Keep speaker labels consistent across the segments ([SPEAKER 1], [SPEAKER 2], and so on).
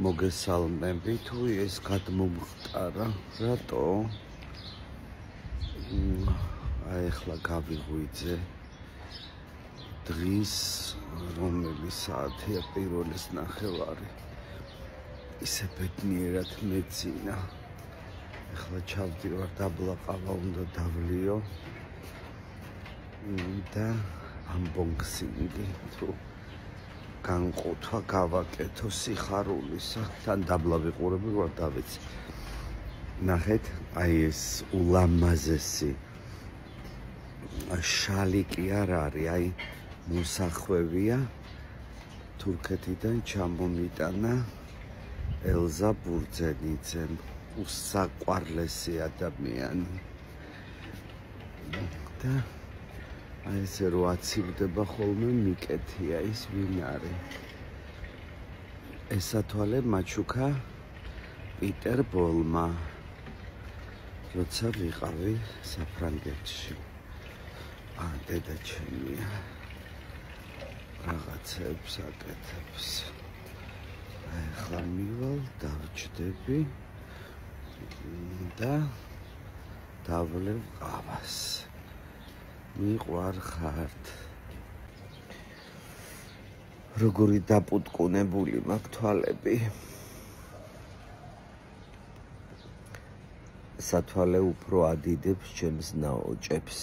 [SPEAKER 1] მოგესალმები თუ ეს გადმომხტარა რატო ახლა გავიღვიძე დღის რომელი საათია 1:09 ისე ბედნიერად მეცინა ახლა ჩავდივარ დაბლა ყავა უნდა დავლიო და ამბონგსინგი თუ განყოთვა გავაკეთო სიხარულისა თან დაბლა ვიყურები ვარ დავეცი ნახეთ აი ეს ულამაზესი შალიკი არ არის აი მოსახვევია თურქეთიდან ჩამომიტანა ელზა ბურძენიძემ უსაყვარლესი ადამიანი და აი ესე რო აცივდება ხოლმე მიკეთია ის ვინ არის ესათვალე მაჩუკა პიტერ ბოლმა როცა ვიყავი საფრანგეთში დედა ჩემია რაღაცებს აკეთებს ახლა მივალ დავჭდები და დავლევ ყავას მიყვარ ხართ როგორი დაპუტკუნებული მაქვს თვალები სათვალე უფრო ადიდებს ჩემს ნაოჭებს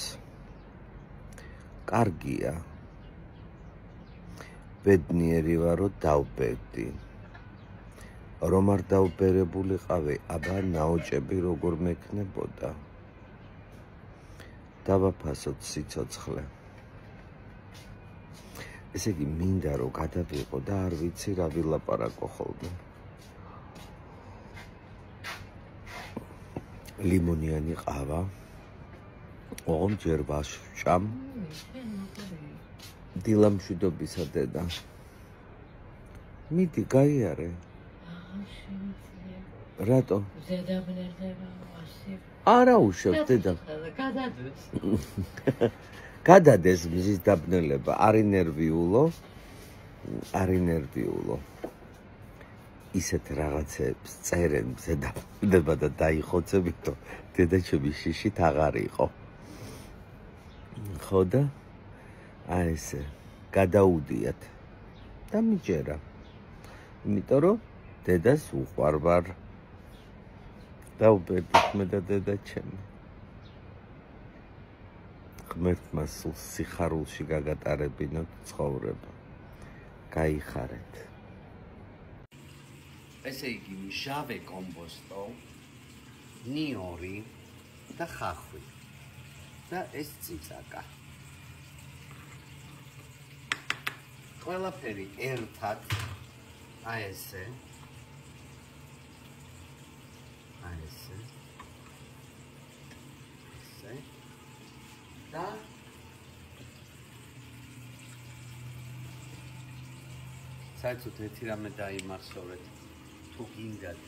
[SPEAKER 1] კარგია ბედნიერი ვარო დავბერდი რომ არ დავბერებულიყავი აბა ნაოჭები როგორ მექნებოდა დავაფასოთ სიცოცხლე ესე იგი მინდა რომ გადავიყო და არ ვიცი რა ვილაპარაკო ხოლმე ლიმონიანი ყავა ოღონდ ჯერ ვაშჭამ დილამშვიდობისა დედა მიდი გაიარე რატო ზედაბნერდება არა უშევ დედა გადადეს მზის დაბნელება არ ინერვიულო ისეთ რაღაცებს წერენ ზედაბნელება და დაიხოცებითო დედა ჩემი შიშით აღარ იყო ხო და აი ესე გადაუდიათ და მიჯერა იმიტომ რომ დედას უყვარვარ დავბერდით მე და დედა ჩემი ღმერთმა სულ სიხარულში გაგატარებინოთ ცხოვრება გაიხარეთ ესე იგი მჟავე კომბოსტო ნიორი და ხახვი და ეს ციცაკა ყველაფერი ერთად აი ესე და საერთოდ ერთი რამე დაიმახსოვრეთ თუ გინდათ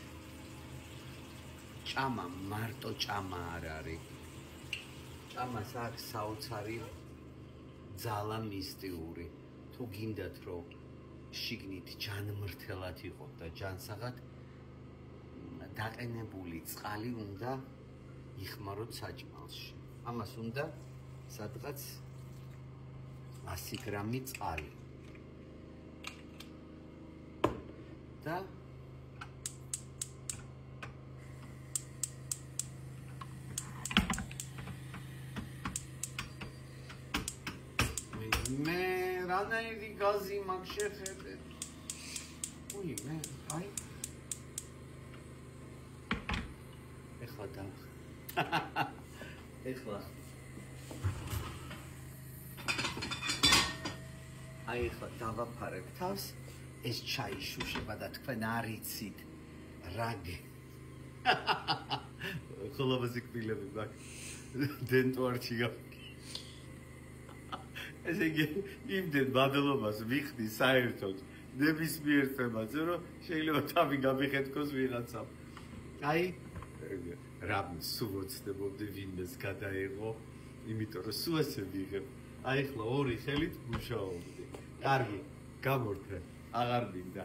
[SPEAKER 1] ჭამა მარტო ჭამა არ არის ჭამას აქვს საოცარი ძალა მისტიური თუ გინდათ რომ შიგნით ჯანმრთელად იყოთ და ჯანსაღად დაყენებული წყალი უნდა იხმაროთ საჭმელში ამას უნდა სადღაც 100 გრამი წყალი და მე რანაირი გაზი მაქვს შეხედეთ უი მე აი ეხლა და ეხლა აი ეხლა დავაფარებ თავს ეს ჩაი შუშება და თქვენ არ იცით რა ხოლმე კბილები მაქვს დენტვარში ესე იგი იმდენ მადლობას ვიხდი საერთოდ ნებისმიერ თემაზე რომ შეიძლება თავი გამიხეთქოს ვიღაცამ აი რამ სუვოცდებოდი ვინმეს გადაეღო იმიტომ რომ სულ ესე ვიღებ აი ახლა ორი ხელით მუშაობდი კარგი გამორთე აღარ მინდა